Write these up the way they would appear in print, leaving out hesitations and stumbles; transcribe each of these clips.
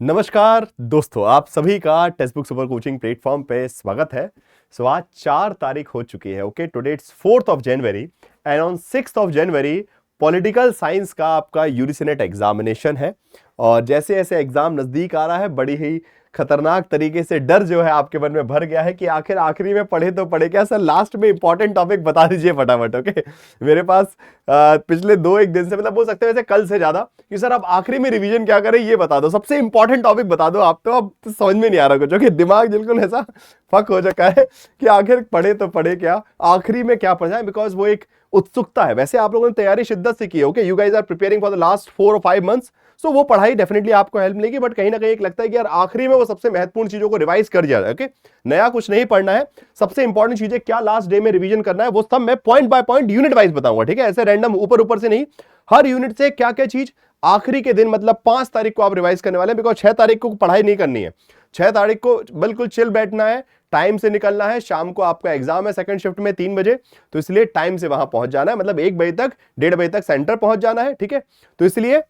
नमस्कार दोस्तों, आप सभी का text book super coaching platform पे स्वागत है। आज 4 तारीख हो चुकी है। Okay, today it's 4th of January and on 6th of January political science का आपका यूजीसी नेट एग्जामिनेशन है। और जैसे जैसे एग्जाम नजदीक आ रहा है, बड़ी ही खतरनाक तरीके से डर जो है आपके मन में भर गया है कि आखिर आखिरी में पढ़े तो पढ़े क्या। सर लास्ट में इंपॉर्टेंट टॉपिक बता दीजिए फटाफट। ओके, मेरे पास पिछले 2-1 दिन से, मतलब बोल सकते हैं वैसे कल से ज्यादा, कि सर आप आखिरी में रिवीजन क्या करें ये बता दो, सबसे इंपॉर्टेंट टॉपिक बता दो। आप तो अब तो समझ में नहीं आ रहा कुछ। ओके, दिमाग बिल्कुल ऐसा फक हो चुका है कि आखिर पढ़े तो पढ़े क्या, आखिरी में क्या पढ़ना है, बिकॉज वो एक उत्सुकता है। वैसे आप लोगों ने तैयारी शिद्दत से की है। Okay, you guys are preparing for the last 4 और 5 मंथ्स, सो वो पढ़ाई डेफिनेटली आपको हेल्प मिलेगी। बट कहीं ना कहीं एक लगता है कि यार आखिरी में वो सबसे महत्वपूर्ण चीजों को रिवाइज कर दिया जाए। ओके, नया कुछ नहीं पढ़ना है, सबसे इंपॉर्टेंट चीजें क्या लास्ट डे में रिवीजन करना है वो सब मैं point by point unit wise बताऊंगा। ठीक है, ऐसे रैंडम ऊपर ऊपर से नहीं, हर यूनिट से क्या क्या चीज आखिरी के दिन, मतलब 5 तारीख को आप रिवाइज करने वाले हैं। बिकॉज 6 तारीख को पढ़ाई नहीं करनी है, 6 तारीख को बिल्कुल चिल बैठना है, टाइम से निकलना है। शाम को आपका एग्जाम है सेकंड शिफ्ट में 3 बजे, तो इसलिए टाइम से वहां पहुंच जाना है, मतलब 1 बजे तक 1:30 बजे तक सेंटर पहुंच जाना है। ठीक है, तो इसलिए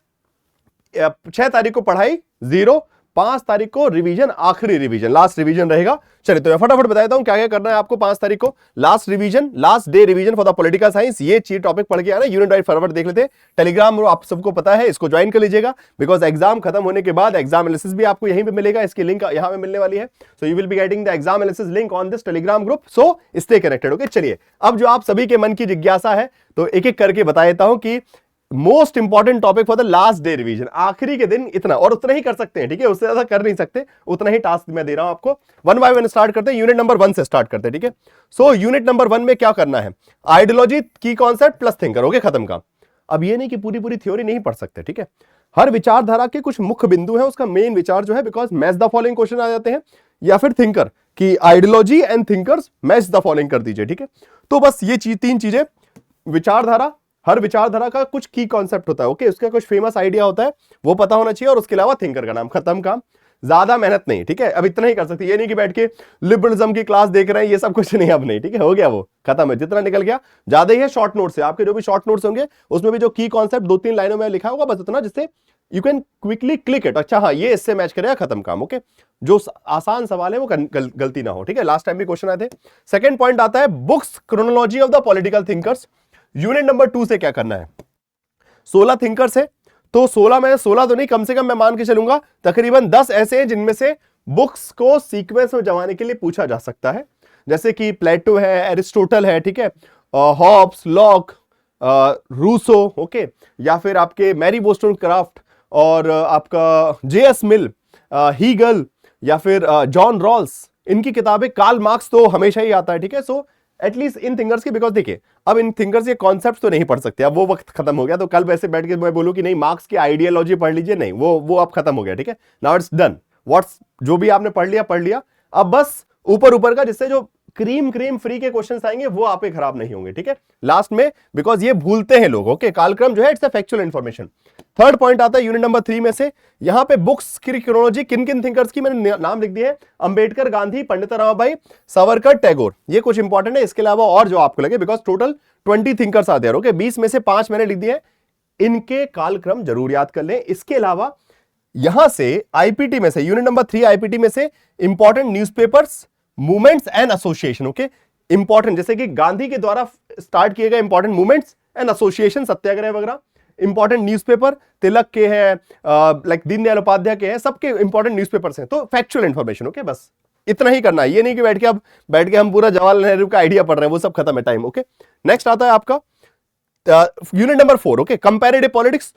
6 तारीख को पढ़ाई 0, 5 तारीख को रिवीजन, आखिरी रिवीजन, लास्ट रिवीजन रहेगा। चलिए तो मैं फटाफट बता देता हूं क्या क्या करना है आपको। 5 तारीख को last revision, last day revision for the political science. ये चीज टॉपिक पढ़ के आना, यूनिट वाइज फटाफट देख लेते हैं। टेलीग्राम आप सबको पता है, इसको ज्वाइन कर लीजिएगा, बिकॉज एग्जाम खत्म होने के बाद एग्जाम एनालिसिस भी आपको यहीं पे मिलेगा। इसकी लिंक यहां पे मिलने वाली है, so you will be getting the exam analysis link on this Telegram group, so stay connected. Okay, चलिए अब जो आप सभी के मन की जिज्ञासा है, तो एक एक करके बता देता हूं कि most important topic for the last day revision, आखिरी के दिन इतना और उतना ही कर सकते हैं। ठीक है, उससे ज्यादा कर नहीं सकते, उतना ही टास्क मैं दे रहा हूं आपको। 1 बाय 1 स्टार्ट करते हैं, यूनिट नंबर 1 से स्टार्ट करते हैं। ठीक है, सो यूनिट नंबर 1 में क्या करना है, आइडियोलॉजी की कॉन्सेप्ट प्लस थिंकर। ओके, खत्म काम। अब ये नहीं कि पूरी पूरी थ्योरी नहीं पढ़ सकते। ठीक है, हर विचारधारा के कुछ मुख्य बिंदु है, उसका मेन विचार जो है, because match the following question आ जाते हैं, या फिर थिंकर की ideology and thinkers match the following कर दीजिए। ठीक है, तो बस ये 3 चीजें, विचारधारा, हर विचारधारा का कुछ की कॉन्सेप्ट होता है। ओके, उसका कुछ फेमस आइडिया होता है, वो पता होना चाहिए, और उसके अलावा थिंकर का नाम, खत्म काम। ज्यादा मेहनत नहीं। ठीक है, अब इतना ही कर सकते, ये नहीं कि बैठ के लिबरलिज्म की क्लास देख रहे हैं, ये सब कुछ नहीं, अब नहीं। ठीक है, हो गया, वो खत्म है, जितना निकल गया ज्यादा ही है। शॉर्ट नोट्स है आपके, जो भी शॉर्ट नोट्स होंगे उसमें भी जो की कॉन्सेप्ट 2-3 लाइनों में लिखा होगा, बस उतना जिससे you can quickly click it. अच्छा हाँ, ये इससे मैच करेगा, खत्म काम। ओके, जो आसान सवाल है वो गलती ना हो। ठीक है, लास्ट टाइम भी क्वेश्चन आए थे। सेकंड पॉइंट आता है books chronology of the political thinkers. Unit number 2 से क्या करना है, 16 थिंकर्स है, तो 16 में 16 तो नहीं, कम से कम मैं मान के चलूंगा तकरीबन 10 ऐसे हैं जिनमें से बुक्स को सीक्वेंस में जमाने के लिए पूछा जा सकता है। जैसे कि प्लेटो है, एरिस्टोटल है, ठीक है, हॉब्स, लॉक, रूसो, ओके, या फिर आपके मैरी वोस्टोनक्राफ्ट, और आपका जेएस मिल, हीगल, या फिर जॉन रॉल्स, इनकी किताबें, कार्ल मार्क्स तो हमेशा ही आता है। ठीक है, सो एटलीस्ट इन थिंकर्स की, बिकॉज देखिए अब इन थिंकर्स के कॉन्सेप्ट तो नहीं पढ़ सकते, अब वो वक्त खत्म हो गया। तो कल वैसे बैठ के मैं बोलूं कि नहीं मार्क्स की आइडियोलॉजी पढ़ लीजिए, नहीं, वो अब खत्म हो गया। ठीक है, नाउ इट्स डन, व्हाट्स जो भी आपने पढ़ लिया। अब बस ऊपर ऊपर का, जिससे जो क्रीम फ्री के क्वेश्चंस आएंगे वो आप पे खराब नहीं होंगे। ठीक है, लास्ट में, बिकॉज ये भूलते हैं लोग। ओके, कालक्रम जो है it's a factual information. Third point आता है यूनिट नंबर 3 में से, यहां पे बुक्स की क्रोनोलॉजी, किन किन थिंकर्स की मैंने नाम लिख दिए हैं, अंबेडकर, गांधी, पंडित रमाबाई, सावरकर, टैगोर, ये कुछ इंपॉर्टेंट है। इसके अलावा और जो आपको लगे, बिकॉज टोटल 20 थिंकर्स आते हैं। ओके, 20 में से 5 मैंने लिख दिए, इनके कालक्रम जरूर याद कर लें। इसके अलावा यहां से आईपीटी में से, यूनिट नंबर 3 आईपीटी में से important newspapers, movements and association. Okay, important, जैसे कि गांधी के द्वारा स्टार्ट किए गए इंपॉर्टेंट मूवमेंट्स एंड एसोसिएशन, सत्याग्रह वगैरह, इंपॉर्टेंट न्यूज़पेपर, तिलक के हैं, लाइक दीनदयाल उपाध्याय के हैं, सबके इंपॉर्टेंट न्यूज़पेपर्स हैं। तो फैक्चुअल इंफॉर्मेशन। ओके, बस इतना ही करना है, ये नहीं कि बैठ के हम पूरा जवाहरलाल नेहरू का आइडिया पढ़ रहे हैं, वो सब खत्म है टाइम। ओके, नेक्स्ट आता है आपका unit number 4। Okay, comparative politics,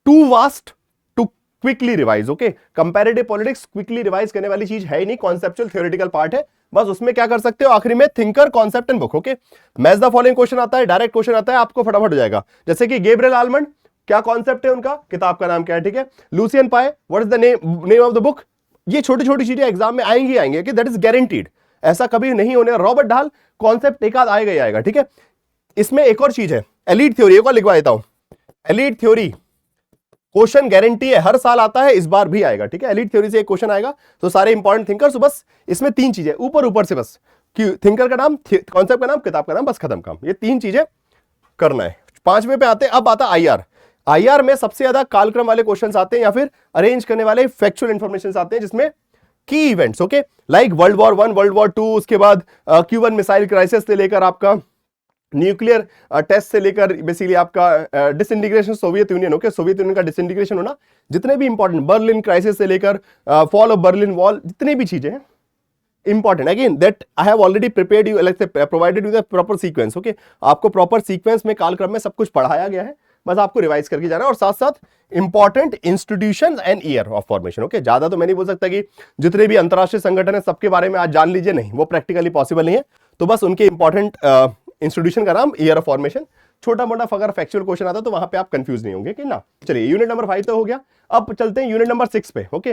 too vast to quickly revise. Okay, comparative politics quickly revise करने वाली चीज है ही नहीं, कॉन्सेप्चुअल थ्योरेटिकल पार्ट है। बस उसमें क्या कर सकते हो, आखिरी में thinker, concept and book. Okay, match the following question आता है, डायरेक्ट क्वेश्चन आता है, आपको फटाफट हो जाएगा। जैसे कि गैब्रियल आलमंड, क्या कॉन्सेप्ट है उनका, किताब का नाम क्या है। ठीक है, लुसियन पाए, what is the name of the book. ये छोटी छोटी चीजें एग्जाम में आएंगी कि दैट इज गारंटीड, ऐसा कभी नहीं होने। रॉबर्ट ढाल, कॉन्सेप्ट एक आध आएगा ही आएगा। ठीक है, इसमें एक और चीज है, एलीट थ्योरी, एक और लिखवा देता हूं, एलीट थ्योरी क्वेश्चन गारंटी है, हर साल आता है, इस बार भी आएगा। ठीक है, एलीट थ्योरी से एक क्वेश्चन आएगा, तो सारे इंपॉर्टेंट थिंकर्स, बस इसमें 3 चीजें ऊपर से, बस कि थिंकर का नाम, कॉन्सेप्ट का नाम, किताब का नाम, बस खत्म काम। ये 3 चीजें करना है। 5वें पे आते, अब आता आईआर। आईआर में सबसे ज्यादा कालक्रम वाले क्वेश्चंस आते हैं या फिर अरेंज करने वाले फैक्चुअल इंफॉर्मेशन आते हैं, जिसमें की events, okay, like world war 1, world war 2, उसके बाद क्यूबन मिसाइल क्राइसिस से लेकर आपका न्यूक्लियर टेस्ट से लेकर बेसिकली आपका disintegration Soviet union, okay, Soviet union का डिसइंटीग्रेशन होना, जितने भी इंपॉर्टेंट बर्लिन क्राइसिस से लेकर फॉल ऑफ बर्लिन वॉल, जितनी भी चीजें हैं important, again that I have already prepared you, like provided you the proper sequence, okay, आपको प्रॉपर सीक्वेंस में कालक्रम में सब कुछ पढ़ाया गया है, बस आपको रिवाइज करके जाना है, और साथ साथ important institution and year of formation, okay, ज्यादा तो मैं नहीं बोल सकता कि जितने भी अंतरराष्ट्रीय संगठन है सबके बारे में आज जान लीजिए, नहीं, वो प्रैक्टिकली पॉसिबल नहीं है, तो बस उनके इंपॉर्टेंट इंस्टीट्यूशन का नाम, ईयर ऑफ फॉर्मेशन, छोटा मोटा अगर फैक्चुअल क्वेश्चन आता तो वहां पे आप कंफ्यूज नहीं होंगे कि ना। चलिए यूनिट नंबर 5 तो हो गया, अब चलते हैं यूनिट नंबर 6 पे, ओके।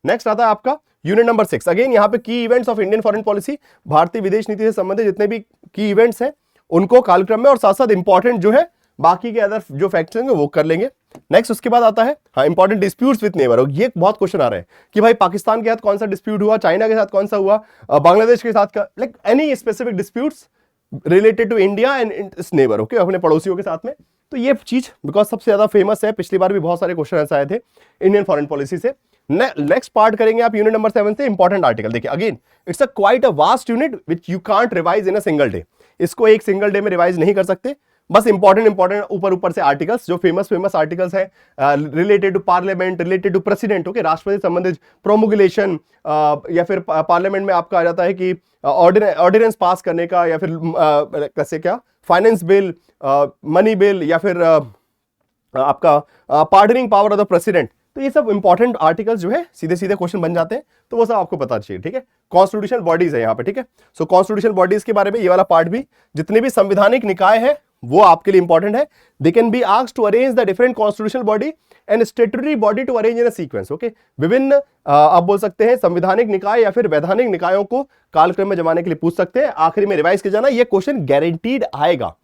नेक्स्ट आता है आपका यूनिट नंबर 6, अगेन यहाँ पे की events of Indian foreign policy, भारतीय विदेश नीति से संबंधित जितने भी की इवेंट्स हैं उनको कालक्रम में, और साथ साथ इंपॉर्टेंट जो है बाकी के अदर जो फैक्ट्स होंगे वो कर लेंगे। नेक्स्ट उसके बाद आता है हाँ इंपॉर्टेंट डिस्प्यूट्स विद नेबर, ये बहुत क्वेश्चन आ रहे हैं कि भाई पाकिस्तान के साथ कौन सा डिस्प्यूट हुआ, चाइना के साथ कौन सा हुआ, बांग्लादेश के साथ का, like any specific disputes related to India and its neighbour, okay, अपने पड़ोसियों के साथ में, तो ये चीज बिकॉज सबसे ज्यादा फेमस है, पिछली बार भी बहुत सारे क्वेश्चन ऐसे आए थे इंडियन फॉरेन पॉलिसी से। नेक्स्ट पार्ट करेंगे आप यूनिट नंबर 7 से, इंपॉर्टेंट आर्टिकल, देखिए again it's a quite a vast unit which you can't revise in a single day, इसको एक सिंगल डे में रिवाइज नहीं कर सकते, बस इंपॉर्टेंट ऊपर से आर्टिकल्स जो फेमस आर्टिकल्स है related to parliament, related to president, okay, राष्ट्रपति संबंधित प्रोमुगुलेशन, या फिर पार्लियामेंट में आपका आ जाता है कि ऑर्डिनेंस पास करने का, या फिर कैसे क्या फाइनेंस बिल, मनी बिल, या फिर आपका pardoning power of the president, तो ये सब इंपॉर्टेंट आर्टिकल्स जो है सीधे सीधे क्वेश्चन बन जाते हैं, तो वो सब आपको पता चाहिए, ठीक है। कॉन्स्टिट्यूशनल बॉडीज है यहाँ पे, ठीक है, सो कॉन्स्टिट्यूशनल बॉडीज के बारे में ये वाला पार्ट भी, जितने भी संवैधानिक निकाय है वो आपके लिए इंपॉर्टेंट है, they can be asked to arrange the different constitutional body and statutory body to arrange in a sequence, okay, विभिन्न आप बोल सकते हैं संवैधानिक निकाय या फिर वैधानिक निकायों को कालक्रम में जमाने के लिए पूछ सकते हैं, आखिरी में रिवाइज किया जाना, ये क्वेश्चन गारंटीड आएगा,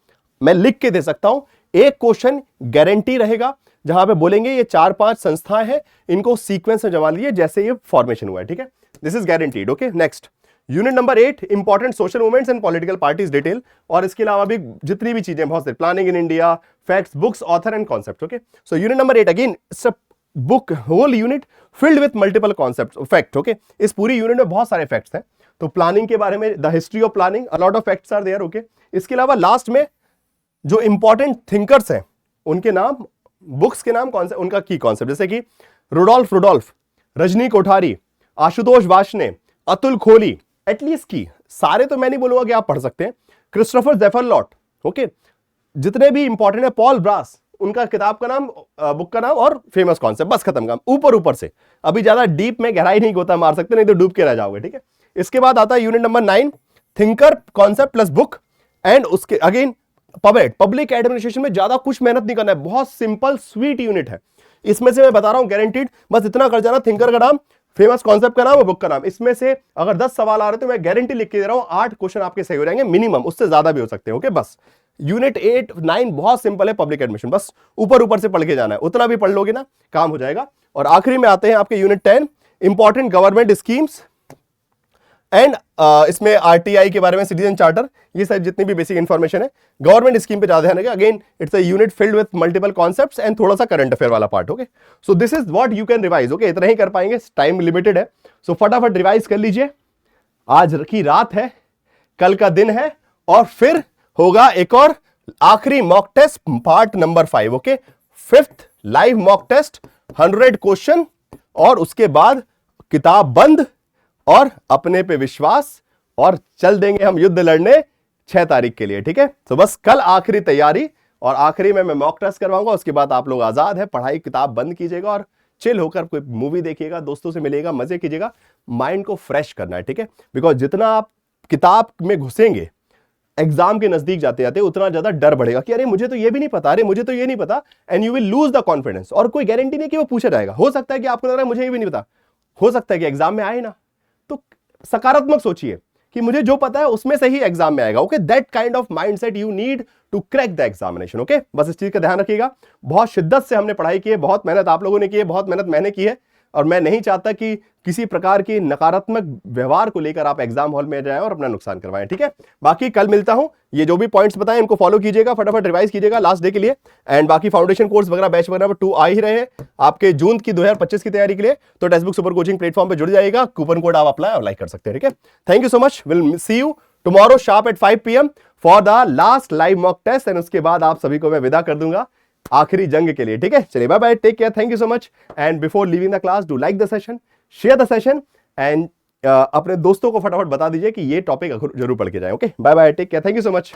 मैं लिख के दे सकता हूं, एक क्वेश्चन गारंटी रहेगा जहां पे बोलेंगे ये 4-5 संस्थाएं हैं, इनको सीक्वेंस में जमा लीजिए जैसे ये फॉर्मेशन हुआ है, ठीक है, this is guaranteed, okay. Next unit number 8, important social movements and political parties detail, और इसके अलावा भी जितनी भी चीजें बहुत सारी, planning in India, facts, books, author and concept, okay. So unit number 8 again it's a book, whole unit filled with multiple concepts, fact, okay, इस पूरी यूनिट में बहुत सारे फैक्ट्स हैं, तो प्लानिंग के बारे में, the history of planning, a lot of facts are there, okay. इसके अलावा लास्ट में जो इंपॉर्टेंट थिंकर्स हैं उनके नाम, बुक्स के नाम, कौन से उनका की कॉन्सेप्ट, जैसे कि रुडोल्फ, रजनी कोठारी, आशुतोष वार्ष्णेय, अतुल खोली, एटलीस्ट की सारे तो मैं नहीं बोलूंगा कि आप पढ़ सकते हैं, क्रिस्टोफर जेफरलॉट, ओके, जितने भी इंपॉर्टेंट है, पॉल ब्रास, उनका किताब का नाम, बुक का नाम और फेमस कॉन्सेप्ट, बस खत्म काम, ऊपर से, अभी ज्यादा डीप में गहराई नहीं गोता मार सकते, नहीं तो डूब के रह जाओगे, ठीक है। इसके बाद आता है unit number 9, thinker, concept plus book, and उसके अगेन पबेट, पब्लिक एडमिनिस्ट्रेशन में ज्यादा कुछ मेहनत नहीं करना है, बहुत सिंपल स्वीट यूनिट है, इसमें से मैं बता रहा हूं गारंटीड, बस इतना कर जाना, थिंकर का नाम, फेमस कॉन्सेप्ट का नाम और बुक का नाम, इसमें से अगर 10 सवाल आ रहे तो मैं गारंटी लिख के दे रहा हूं 8 क्वेश्चन आपके सही हो जाएंगे मिनिमम, उससे ज्यादा भी हो सकते हैं, ओके। बस यूनिट 8, 9 बहुत सिंपल है, पब्लिक एडमिशन, बस ऊपर से पढ़ के जाना है, उतना भी पढ़ लोगे ना काम हो जाएगा। और आखिरी में आते हैं आपके unit 10, important government schemes and इसमें आरटीआई के बारे में, सिटीजन चार्टर, ये सब जितनी भी बेसिक इंफॉर्मेशन है गवर्नमेंट स्कीम पे ज्यादा ध्यान रखिए, again it's a unit filled with multiple concepts and थोड़ा सा करंट अफेयर वाला part, okay. So this is what you can revise, okay, इतना ही कर पाएंगे, टाइम लिमिटेड है, सो फटाफट रिवाइज कर लीजिए, आज की रात है, कल का दिन है, और फिर होगा एक और आखिरी mock test part number 5, okay, 5th live mock test, 100 question, और उसके बाद किताब बंद और अपने पे विश्वास, और चल देंगे हम युद्ध लड़ने 6 तारीख के लिए, ठीक है। तो बस कल आखिरी तैयारी, और आखिरी में मैं मॉक टेस्ट करवाऊंगा, उसके बाद आप लोग आजाद है, पढ़ाई किताब बंद कीजिएगा और चिल होकर कोई मूवी देखिएगा, दोस्तों से मिलेगा, मजे कीजिएगा, माइंड को फ्रेश करना है, ठीक है। बिकॉज जितना आप किताब में घुसेंगे एग्जाम के नजदीक जाते जाते उतना ज्यादा डर बढ़ेगा कि अरे मुझे तो ये भी नहीं पता, अरे मुझे तो ये नहीं पता, and you will lose the confidence, और कोई गारंटी नहीं कि वो पूछा जाएगा, हो सकता है कि आपको लग रहा है मुझे ये भी नहीं पता, हो सकता है कि एग्जाम में आए ना, तो सकारात्मक सोचिए कि मुझे जो पता है उसमें से ही एग्जाम में आएगा, okay, that kind of mindset you need to crack the examination, okay. बस इस चीज का ध्यान रखिएगा, बहुत शिद्दत से हमने पढ़ाई की है, बहुत मेहनत आप लोगों ने की है, बहुत मेहनत मैंने की है, और मैं नहीं चाहता कि किसी प्रकार की नकारात्मक व्यवहार को लेकर आप एग्जाम हॉल में जाएं और अपना नुकसान करवाएं, ठीक है। बाकी कल मिलता हूं, ये जो भी पॉइंट्स बताएं इनको फॉलो कीजिएगा, फटाफट रिवाइज कीजिएगा लास्ट डे के लिए। एंड बाकी फाउंडेशन कोर्स वगैरह बैच वगैरह 2 आ ही रहे हैं आपके जून की 2025 की तैयारी के लिए, तो textbook super coaching platform पे जुड़ जाइएगा, कूपन कोड आप अप्लाई और लाइक कर सकते हैं, ठीक है। Thank you so much, will see you tomorrow sharp at 5 PM for the last live mock test, and उसके बाद आप सभी को मैं विदा कर दूंगा आखिरी जंग के लिए, ठीक है। चलिए bye bye, take care, thank you so much. And before leaving the class, do like the session, share the session, and अपने दोस्तों को फटाफट बता दीजिए कि ये टॉपिक जरूर पढ़ के जाए। Okay, bye bye, take care, thank you so much.